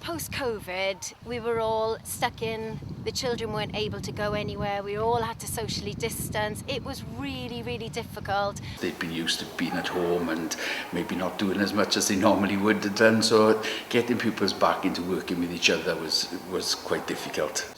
Post-COVID, we were all stuck in, the children weren't able to go anywhere, we all had to socially distance. It was really, really difficult. They'd been used to being at home and maybe not doing as much as they normally would have done, so getting pupils back into working with each other was quite difficult.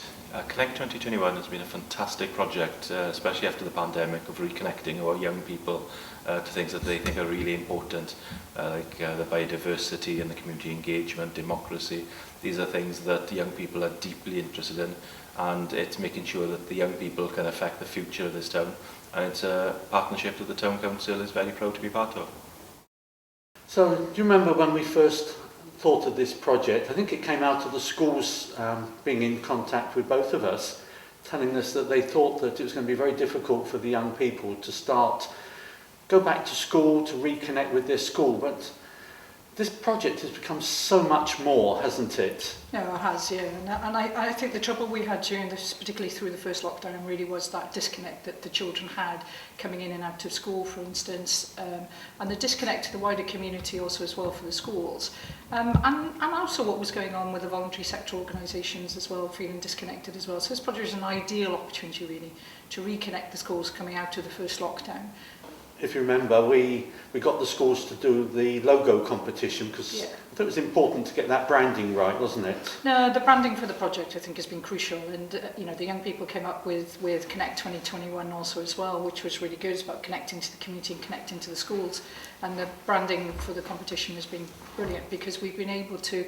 Connect 2021 has been a fantastic project, especially after the pandemic, of reconnecting our young people to things that they think are really important, like the biodiversity and the community engagement, democracy. These are things that young people are deeply interested in, and it's making sure that the young people can affect the future of this town. And it's a partnership that the Town Council is very proud to be part of. So, do you remember when we first thought of this project? I think it came out of the schools being in contact with both of us, telling us that they thought that it was going to be very difficult for the young people to go back to school, to reconnect with their school. But this project has become so much more, hasn't it? No, it has, yeah. And I think the trouble we had during this, particularly through the first lockdown, really was that disconnect that the children had coming in and out of school, for instance, and the disconnect to the wider community also as well for the schools. And also what was going on with the voluntary sector organisations as well, feeling disconnected as well. So this project is an ideal opportunity really to reconnect the schools coming out of the first lockdown. If you remember, we got the schools to do the logo competition because I thought it was important to get that branding right, wasn't it? No, the branding for the project I think has been crucial, and you know, the young people came up with Connect 2021 also as well, which was really good. It's about connecting to the community and connecting to the schools, and the branding for the competition has been brilliant because we've been able to,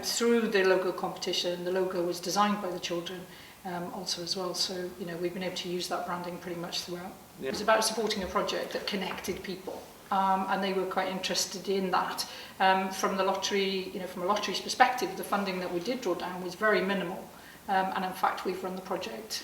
through the logo competition, the logo was designed by the children also as well, so you know, we've been able to use that branding pretty much throughout. It was about supporting a project that connected people, and they were quite interested in that. From the lottery, you know, from a lottery's perspective, the funding that we did draw down was very minimal, and in fact we've run the project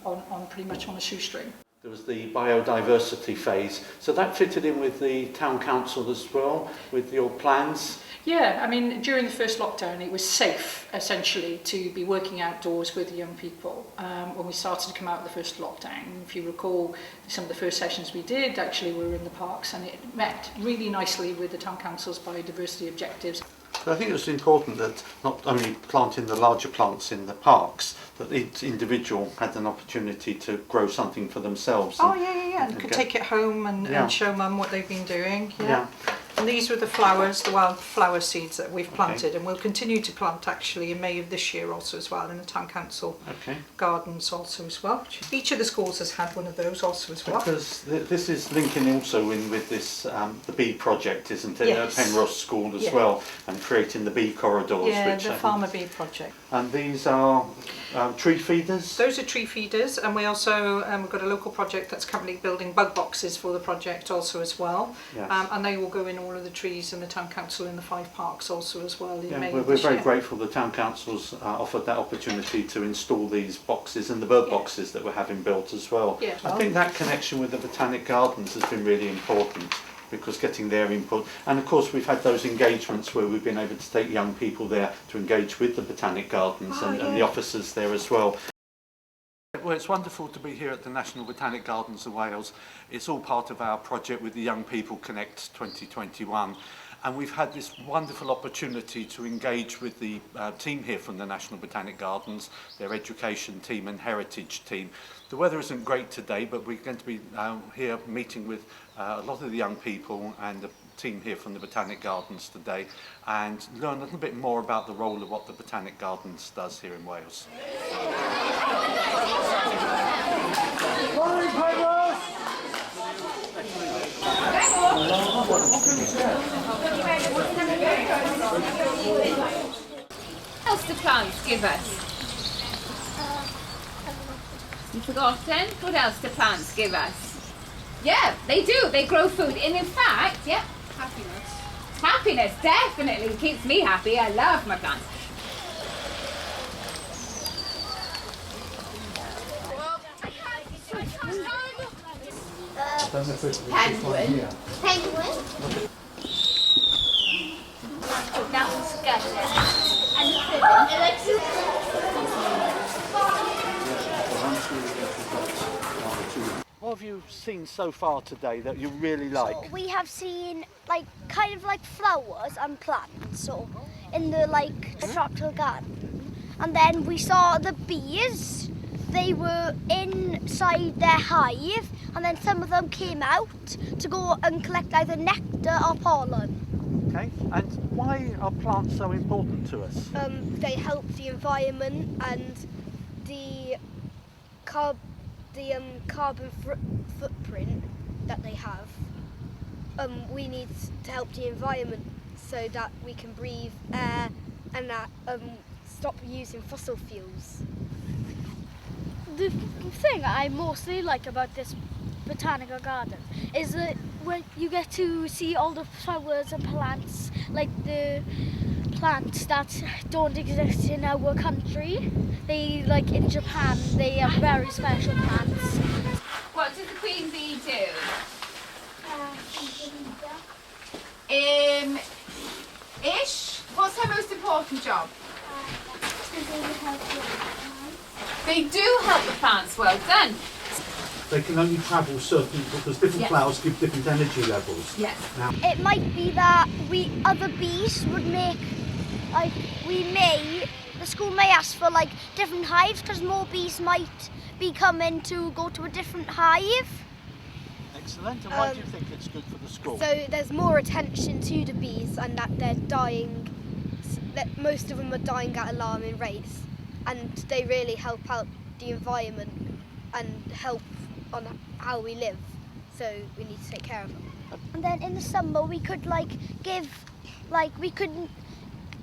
on pretty much on a shoestring. There was the biodiversity phase, so that fitted in with the town council as well, with your plans. Yeah, I mean, during the first lockdown, it was safe, essentially, to be working outdoors with the young people. When we started to come out of the first lockdown, if you recall, some of the first sessions we did, actually, we were in the parks, and it met really nicely with the Town Council's biodiversity objectives. But I think it was important that not only planting the larger plants in the parks, that each individual had an opportunity to grow something for themselves. Oh, yeah, and could take it home and show mum what they've been doing. Yeah. And these were the flowers, the wild flower seeds that we've planted, and we'll continue to plant actually in May of this year also as well in the Town Council gardens also as well. Each of the schools has had one of those also as well. Because this is linking also in with this the bee project, isn't it? Yes. At Penrose School as well, and creating the bee corridors. Yeah, which the farmer bee project. And these are tree feeders? Those are tree feeders, and we also we've got a local project that's currently building bug boxes for the project also as well. Yes. And they will go in all of the trees in the Town Council in the 5 parks also as well in May. We're very grateful the Town Council's offered that opportunity to install these boxes and the bird boxes that we're having built as well. Yeah. I think that connection with the Botanic Gardens has been really important, because getting their input, and of course we've had those engagements where we've been able to take young people there to engage with the Botanic Gardens and the officers there as well. Well, it's wonderful to be here at the National Botanic Gardens of Wales. It's all part of our project with the Young People Connect 2021, and we've had this wonderful opportunity to engage with the team here from the National Botanic Gardens, their education team and heritage team. The weather isn't great today, but we're going to be here meeting with a lot of the young people and the team here from the Botanic Gardens today, and learn a little bit more about the role of what the Botanic Gardens does here in Wales. What else do plants give us? You've forgotten? What else do plants give us? Yeah, they do. They grow food. And in fact, yeah, happiness. Happiness, definitely keeps me happy. I love my plants. Penguin. Penguin? That was good. What have you seen so far today that you really like? So we have seen like kind of like flowers and plants, so in the like tropical garden, and then we saw the bees. They were inside their hive, and then some of them came out to go and collect either nectar or pollen. Okay, and why are plants so important to us? They help the environment and the carbon footprint that they have. We need to help the environment so that we can breathe air and that stop using fossil fuels. The thing I mostly like about this botanical garden is that when you get to see all the flowers and plants, like the plants that don't exist in our country. They, like in Japan, they have very special plants. What does the queen bee do? Ish? What's her most important job? They do help the plants. Well done. They can only travel certain, because different flowers give different energy levels. Yes. Now, It might be that other bees would make, like the school may ask for like different hives because more bees might be coming to go to a different hive. excellent. And why do you think it's good for the school? So there's more attention to the bees and that they're dying, that most of them are dying at alarming rates, and they really help out the environment and help on how we live, so we need to take care of them. And then in the summer we could we could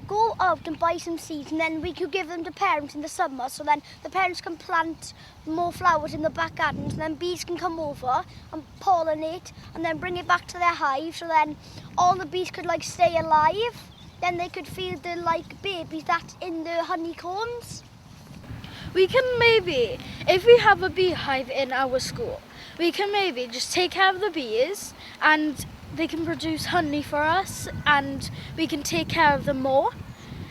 go out and buy some seeds, and then we could give them to parents in the summer, so then the parents can plant more flowers in the back gardens, and then bees can come over and pollinate and then bring it back to their hive, so then all the bees could stay alive. Then they could feed the babies that's in the honeycombs. We can maybe, if we have a beehive in our school, we can maybe just take care of the bees and they can produce honey for us, and we can take care of them more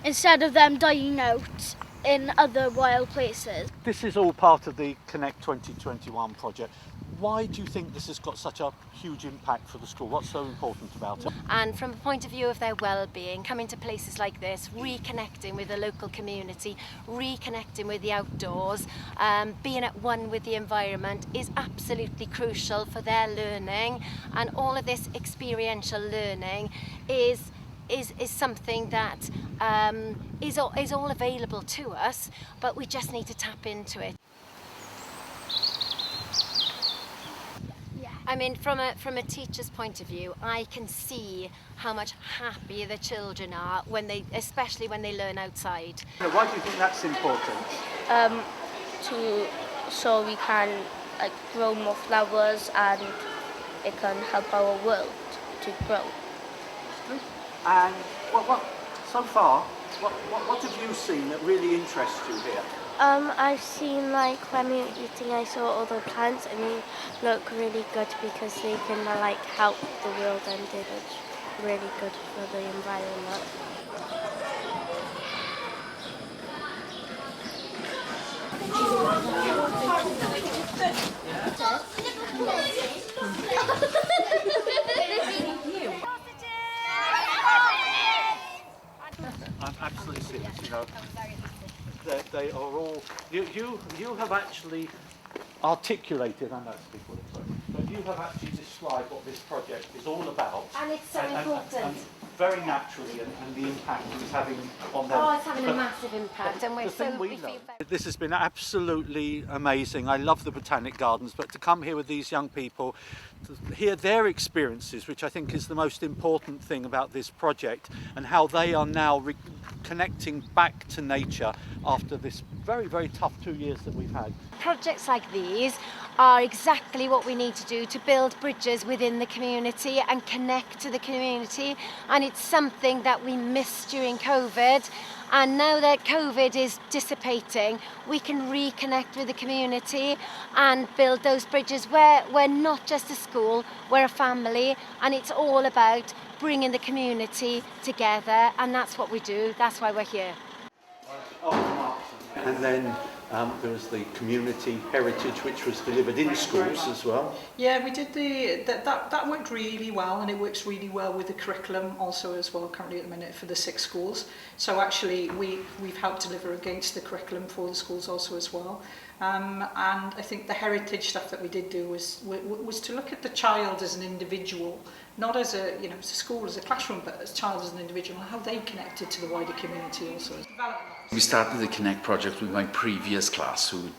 instead of them dying out in other wild places. This is all part of the Connect 2021 project. Why do you think this has got such a huge impact for the school? What's so important about it? And from a point of view of their well-being, coming to places like this, reconnecting with the local community, reconnecting with the outdoors, being at one with the environment is absolutely crucial for their learning, and all of this experiential learning is something that is all available to us, but we just need to tap into it. I mean, from a teacher's point of view, I can see how much happier the children are especially when they learn outside. Why do you think that's important? So we can grow more flowers, and it can help our world to grow. And so far, what have you seen that really interests you here? I've seen when we were eating, I saw all the plants and they look really good because they can help the world, and they look really good for the environment. I'm absolutely serious, they are all, you have actually articulated, I know it's big word, sorry, but you have actually described what this project is all about. And it's so important. And very naturally, and the impact it's having on them. Oh, it's having a massive impact, and we feel very... This has been absolutely amazing. I love the Botanic Gardens, but to come here with these young people, to hear their experiences, which I think is the most important thing about this project, and how they are now connecting back to nature after this very, very tough 2 years that we've had. Projects like these are exactly what we need to do to build bridges within the community and connect to the community, and it's something that we missed during COVID, and now that COVID is dissipating, we can reconnect with the community and build those bridges where we're not just a school, we're a family, and it's all about bringing the community together, and that's what we do, that's why we're here. And then There was the community heritage which was delivered in schools as well. Yeah, we did that worked really well, and it works really well with the curriculum also as well currently at the minute for the 6 schools. So actually we've helped deliver against the curriculum for the schools also as well. And I think the heritage stuff that we did do was to look at the child as an individual, not as a, you know, as a school, as a classroom, but as a child as an individual, and how they connected to the wider community also. We started the Connect project with my previous class who'd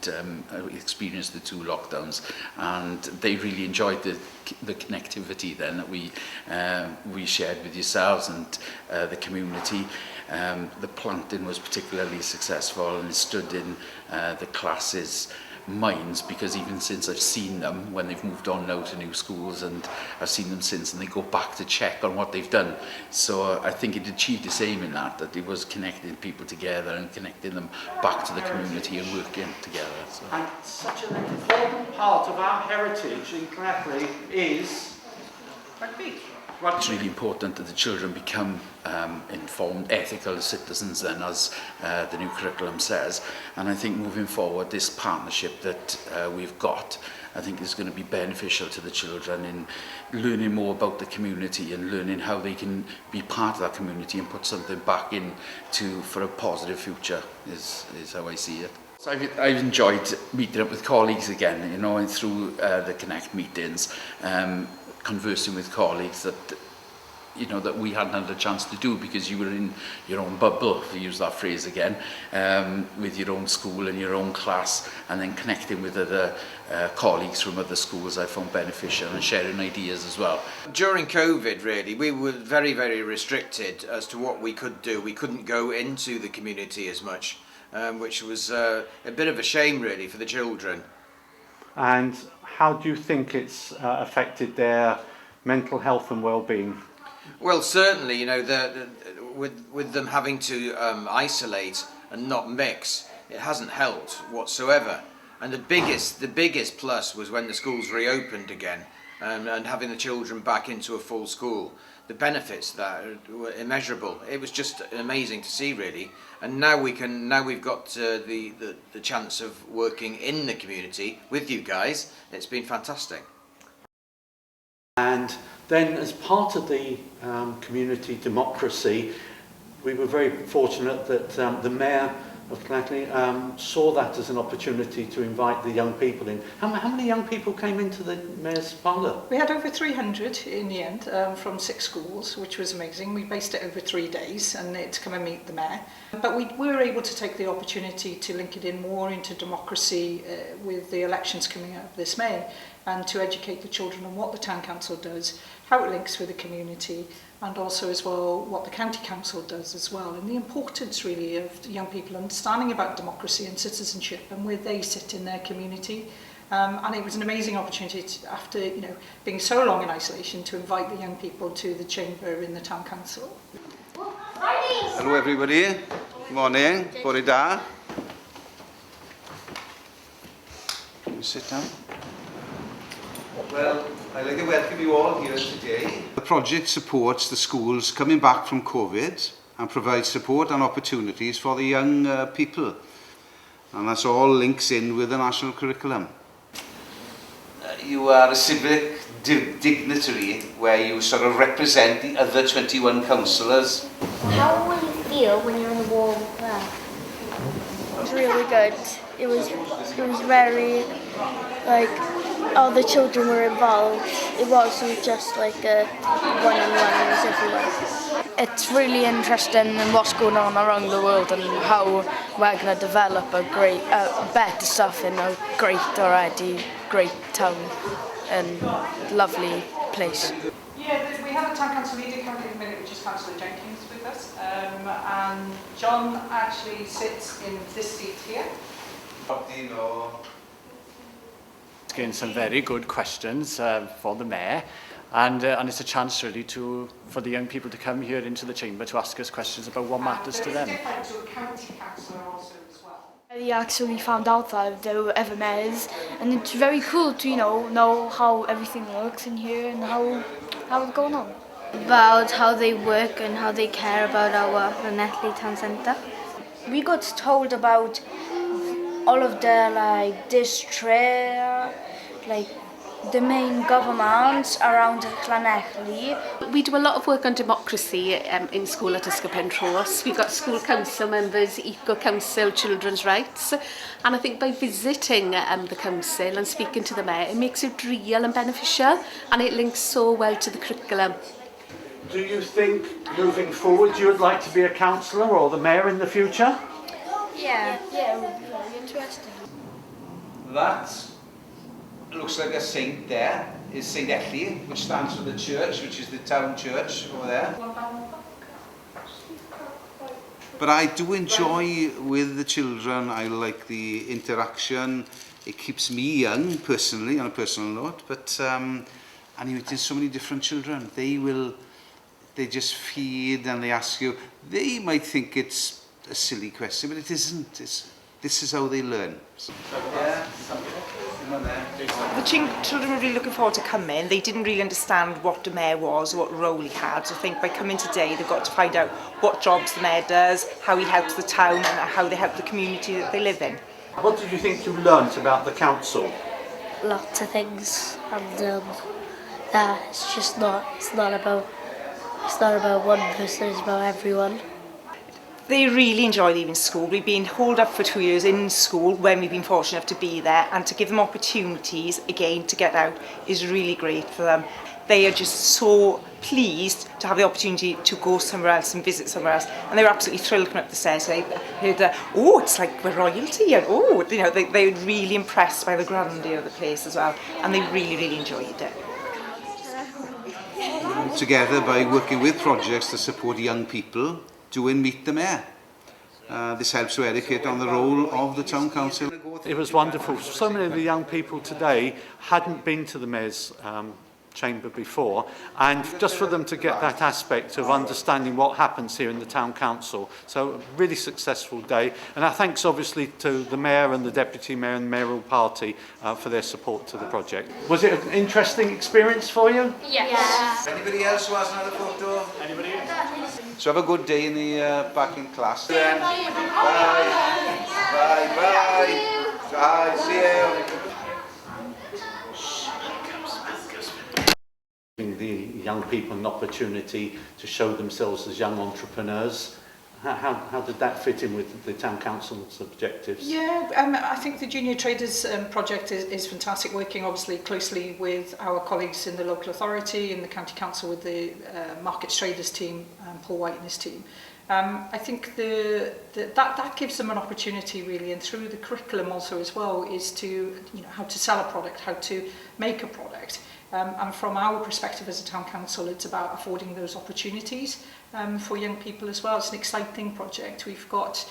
experienced the 2 lockdowns, and they really enjoyed the connectivity then that we shared with yourselves and the community. The planting was particularly successful, and it stood in the classes' minds, because even since I've seen them when they've moved on now to new schools, and I've seen them since, and they go back to check on what they've done. So I think it achieved the same in that it was connecting people together and connecting them back to the community and working together. So. And such an important part of our heritage in Llanelli is rugby. It's really important that the children become informed, ethical citizens then, as the new curriculum says. And I think moving forward, this partnership that we've got, I think is going to be beneficial to the children in learning more about the community and learning how they can be part of that community and put something back in for a positive future is how I see it. So I've enjoyed meeting up with colleagues again, you know, through the Connect meetings. Conversing with colleagues that, you know, that we hadn't had a chance to do because you were in your own bubble, to use that phrase again, with your own school and your own class, and then connecting with other colleagues from other schools I found beneficial, and sharing ideas as well. During COVID, really, we were very, very restricted as to what we could do. We couldn't go into the community as much, which was a bit of a shame, really, for the children. And how do you think it's affected their mental health and well-being? Well, certainly, you know, with them having to isolate and not mix, it hasn't helped whatsoever. And the biggest plus was when the schools reopened again, and having the children back into a full school. The benefits that were immeasurable. It was just amazing to see, really. And now we've got the chance of working in the community with you guys. It's been fantastic. And then, as part of the community democracy, we were very fortunate that the Mayor of Llanelli saw that as an opportunity to invite the young people in. How many young people came into the Mayor's parlour? We had over 300 in the end from 6 schools, which was amazing. We based it over 3 days, and to come and meet the Mayor. But we were able to take the opportunity to link it in more into democracy with the elections coming up this May, and to educate the children on what the Town Council does, how it links with the community, and also as well what the County Council does as well, and the importance really of young people understanding about democracy and citizenship and where they sit in their community. And it was an amazing opportunity to, after being so long in isolation, to invite the young people to the chamber in the Town Council. Hello everybody, morning, bore da. You sit down. Well, I'd like to welcome you all here today. The project supports the schools coming back from COVID and provides support and opportunities for the young people. And that's all links in with the national curriculum. You are a civic dignitary where you sort of represent the other 21 councillors. How will you feel when you're in the warm there? It was really good. It was very, like, all the children were involved. It wasn't just like a one-on-one, it was everyone. It's really interesting in what's going on around the world and how we're going to develop a great, better stuff in a great town and lovely place. Yeah, we have a Town Council leader coming in a minute, which is Councillor Jenkins with us, and John actually sits in this seat here. Asking some very good questions for the Mayor, and it's a chance really for the young people to come here into the chamber to ask us questions about what matters to them. It's different to a county councillor also as well. I actually found out that there were ever mayors, and it's very cool to know how everything works in here and how it's going on. About how they work and how they care about our Llanelli Town Centre. We got told about all of the like district, like the main governments around Llanelli. We do a lot of work on democracy in school at Ysgol Penrhos. We've got school council members, Eco Council, Children's Rights, and I think by visiting the council and speaking to the mayor, it makes it real and beneficial, and it links so well to the curriculum. Do you think, moving forward, you would like to be a councillor or the mayor in the future? Yeah, it would be very interesting. That looks like a saint there, is St. Llanelli, which stands for the church, which is the town church over there. But I do enjoy with the children, I like the interaction. It keeps me young, personally, on a personal note, but and you meet so many different children. They just feed and they ask you, they might think it's a silly question, but it isn't. This is how they learn. The children were really looking forward to coming. They didn't really understand what the mayor was, what role he had. So I think by coming today, they've got to find out what jobs the mayor does, how he helps the town, and how they help the community that they live in. What did you think you learnt about the council? Lots of things, and that it's not about one person, it's about everyone. They really enjoy leaving school. We've been holed up for 2 years in school when we've been fortunate enough to be there, and to give them opportunities again to get out is really great for them. They are just so pleased to have the opportunity to go somewhere else and visit somewhere else, and they were absolutely thrilled coming up the stairs. They heard oh, it's like we're royalty, and oh, you know, they were really impressed by the grandeur of the place as well, and they really enjoyed it. Together by working with projects to support young people doing Meet the Mayor. This helps to educate on the role of the Town Council. It was wonderful. So many of the young people today hadn't been to the Mayor's chamber before, and just for them to get that aspect of understanding what happens here in the Town Council. So a really successful day, and our thanks obviously to the Mayor and the Deputy Mayor and the Mayoral Party for their support to the project. Was it an interesting experience for you? Yes. Anybody else who has another photo? Anybody else? So have a good day in the back in class. Bye. Bye. See you. Giving the young people an opportunity to show themselves as young entrepreneurs. How did that fit in with the Town Council's objectives? Yeah, I think the Junior Traders project is fantastic, working obviously closely with our colleagues in the local authority, in the County Council with the Markets Traders team, Paul White and his team. I think that gives them an opportunity really, and through the curriculum also as well, is to how to sell a product, how to make a product. And from our perspective as a town council, it's about affording those opportunities for young people as well. It's an exciting project. We've got,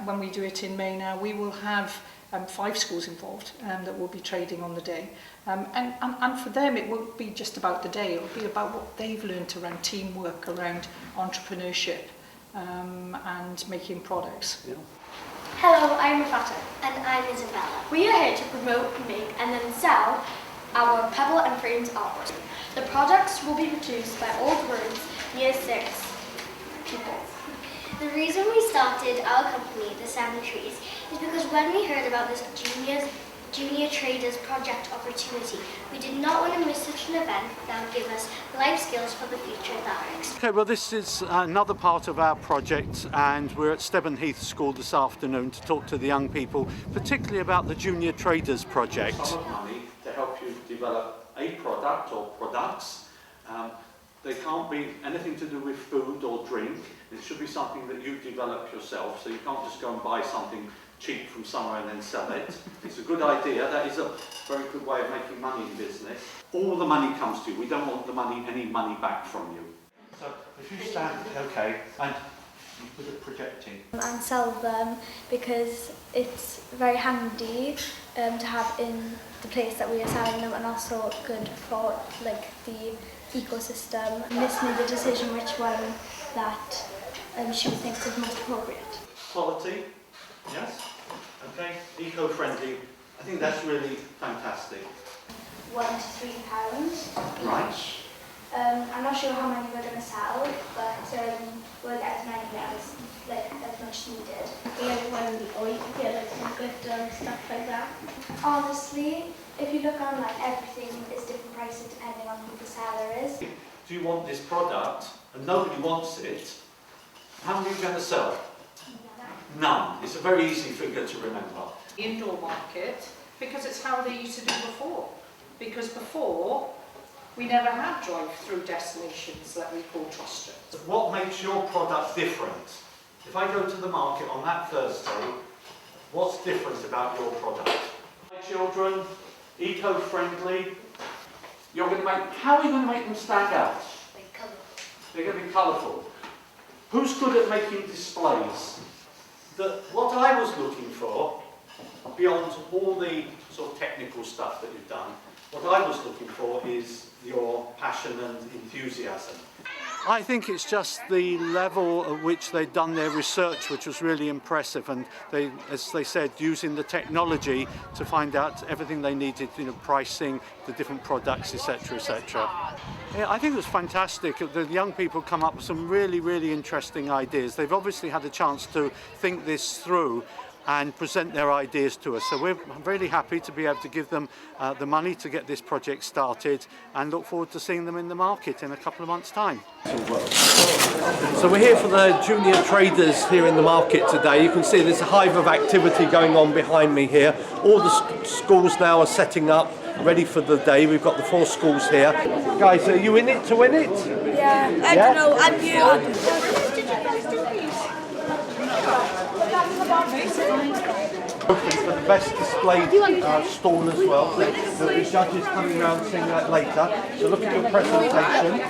when we do it in May now, we will have 5 schools involved that will be trading on the day. And for them, it won't be just about the day. It will be about what they've learned around teamwork, around entrepreneurship, and making products. Yeah. Hello, I'm Rafata. And I'm Isabella. We are here to promote, make and then sell our pebble and frames artwork. The products will be produced by all grades, year 6 people. The reason we started our company, The 7 Trees, is because when we heard about this Junior Traders project opportunity, we did not want to miss such an event that would give us life skills for the future that are expected. Okay, well this is another part of our project, and we're at Stebon Heath School this afternoon to talk to the young people, particularly about the Junior Traders project. Money to help you develop a product or products. They can't be anything to do with food or drink. It should be something that you develop yourself, so you can't just go and buy something cheap from somewhere and then sell it. It's a good idea. That is a very good way of making money in business. All the money comes to you. We don't want any money back from you. So if you stand, okay, and you put it projecting. And sell them because it's very handy to have in the place that we are selling them, and also good for like the ecosystem. Miss made the decision which one that she would think was most appropriate. Quality, yes, okay, eco-friendly. I think that's really fantastic. £1 to £3. Right. I'm not sure how many we're going to sell, but we'll get as many as much needed. We only want or you can get like some glitter and stuff like that. Honestly, if you look online, everything is different prices depending on who the seller is. Do you want this product and nobody wants it? How many are you going to sell? None. It's a very easy figure to remember. Indoor market, because it's how they used to do before. Because before, we never had drive-through destinations that we call trust streets. What makes your product different? If I go to the market on that Thursday, what's different about your product? My children, eco-friendly. You're going to make. How are you going to make them stand out? They're going to be colourful. Who's good at making displays? What I was looking for, beyond all the sort of technical stuff that you've done, what I was looking for is your passion and enthusiasm. I think it's just the level at which they'd done their research, which was really impressive, and they, as they said, using the technology to find out everything they needed, you know, pricing, the different products, etc., etc. Yeah, I think it was fantastic. The young people come up with some really, really interesting ideas. They've obviously had a chance to think this through and present their ideas to us. So we're really happy to be able to give them the money to get this project started and look forward to seeing them in the market in a couple of months' time. So we're here for the junior traders here in the market today. You can see there's a hive of activity going on behind me here. All the schools now are setting up, ready for the day. We've got the 4 schools here. Guys, are you in it to win it? Yeah, I don't know, I'm new. For the best displayed stall as well. There'll be judges coming around seeing that later. So look at your presentation.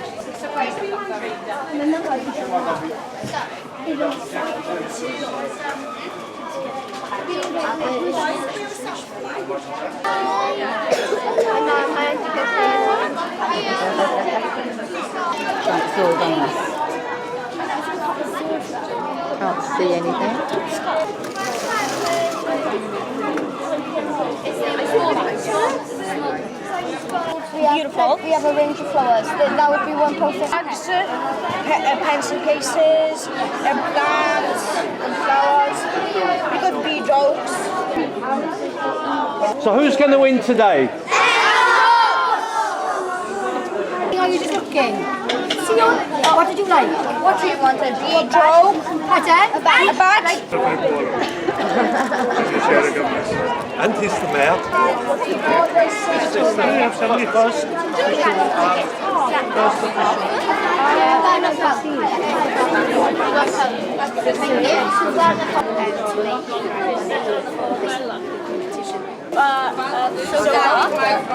Can't see anything. Beautiful. We have a range of flowers. That would be one perfect. Pencil cases, and plants, and flowers. We got bee jokes. So who's going to win today? How are you just looking? What did you like? What do you want? A bee joke? A bat? And he's the mayor. Somebody first.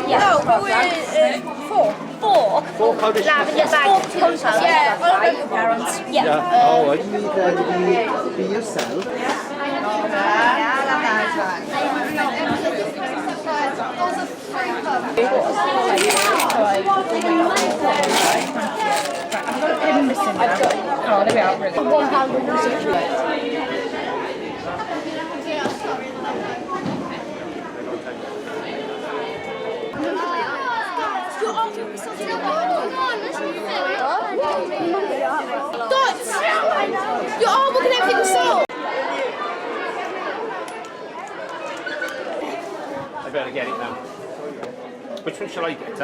No, but we're 4. 4 Polish Lavender bag. Yeah, all of your parents. Yeah. Oh, You need to be yourself. I've got a pin missing now. Oh, there we are. Your arm will connect to the soul. I better get it now. Which one shall I get?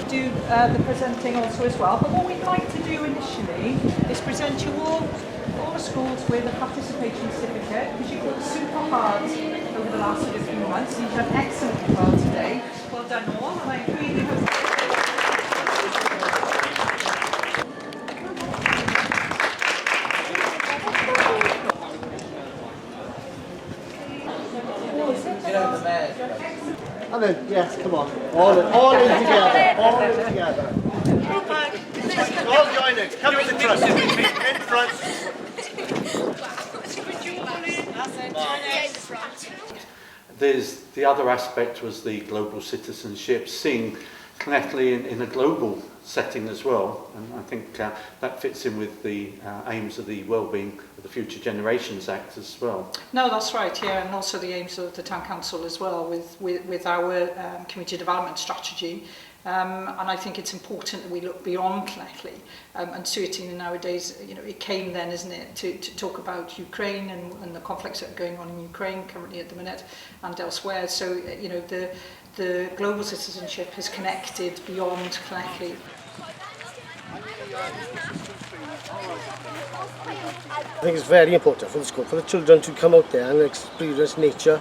Do the presenting also as well, but what we'd like to do initially is present you all the schools with a participation certificate, because you've worked super hard over the last few months. You've done excellently well today. Well done all, and I really hope. And then, yes, come on. All in together. All in together. All join it. Come in front. In front. There's the other aspect was the global citizenship, seeing Llanelli in a global setting as well, and I think that fits in with the aims of the Wellbeing of the Future Generations Act as well. No, that's right, yeah, and also the aims of the Town Council as well with our community development strategy. And I think it's important that we look beyond Llanelli. And certainly nowadays, you know, it came then, isn't it, to talk about Ukraine and the conflicts that are going on in Ukraine currently at the minute and elsewhere. So, you know, the global citizenship has connected beyond Llanelli. I think it's very important for the school, for the children to come out there and experience nature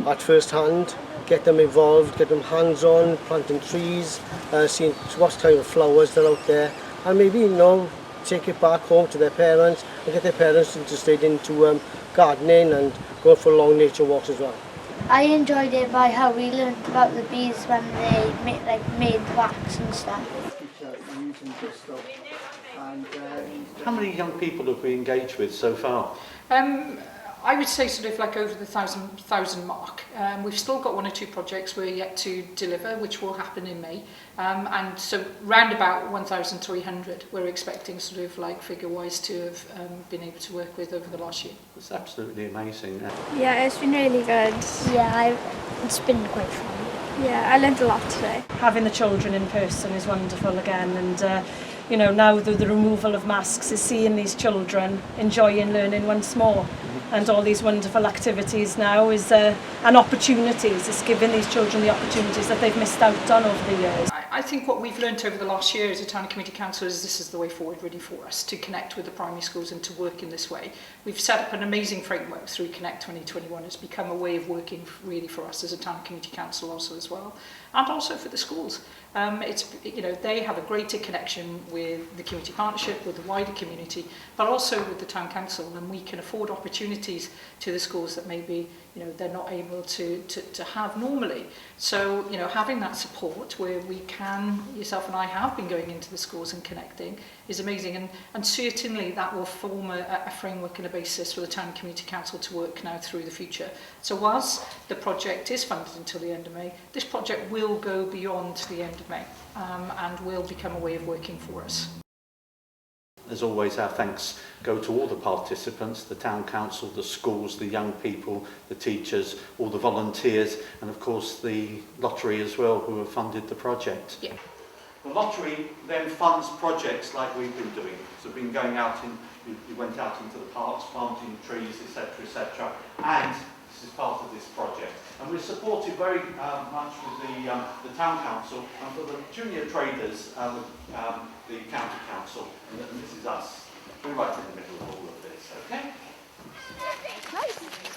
at first hand, get them involved, get them hands-on, planting trees, seeing what kind of flowers that are out there, and maybe, you know, take it back home to their parents and get their parents interested into gardening and going for long nature walks as well. I enjoyed it by how we learned about the bees when they made wax and stuff. How many young people have we engaged with so far? I would say sort of like over the thousand mark. We've still got 1 or 2 projects we're yet to deliver, which will happen in May. And so round about 1,300 we're expecting sort of like figure-wise to have been able to work with over the last year. It's absolutely amazing. Yeah, it's been really good. Yeah, it's been quite fun. Yeah, I learned a lot today. Having the children in person is wonderful again, and you know, now the removal of masks is seeing these children enjoying learning once more. And all these wonderful activities now is an opportunities. It's giving these children the opportunities that they've missed out on over the years. I think what we've learnt over the last year as a town and community council is this is the way forward really for us to connect with the primary schools and to work in this way. We've set up an amazing framework through Connect 2021. It's become a way of working really for us as a town and community council also as well, and also for the schools. It's, you know, they have a greater connection with the community partnership, with the wider community, but also with the town council, and we can afford opportunities to the schools that maybe, you know, they're not able to have normally. So, you know, having that support where we can, yourself and I have been going into the schools and connecting is amazing, and certainly that will form a framework and a basis for the town and community council to work now through the future. So whilst the project is funded until the end of May, this project will go beyond the end of May and will become a way of working for us. As always, our thanks go to all the participants, the town council, the schools, the young people, the teachers, all the volunteers, and of course the lottery as well, who have funded the project. Yeah. The lottery then funds projects like we've been doing. So we've been going out you went out into the parks, planting trees, etc., and this is part of this project. And we're supported very much with the town council and for the junior traders, the county council, and this is us. We're right in the middle of all of this, okay? Nice.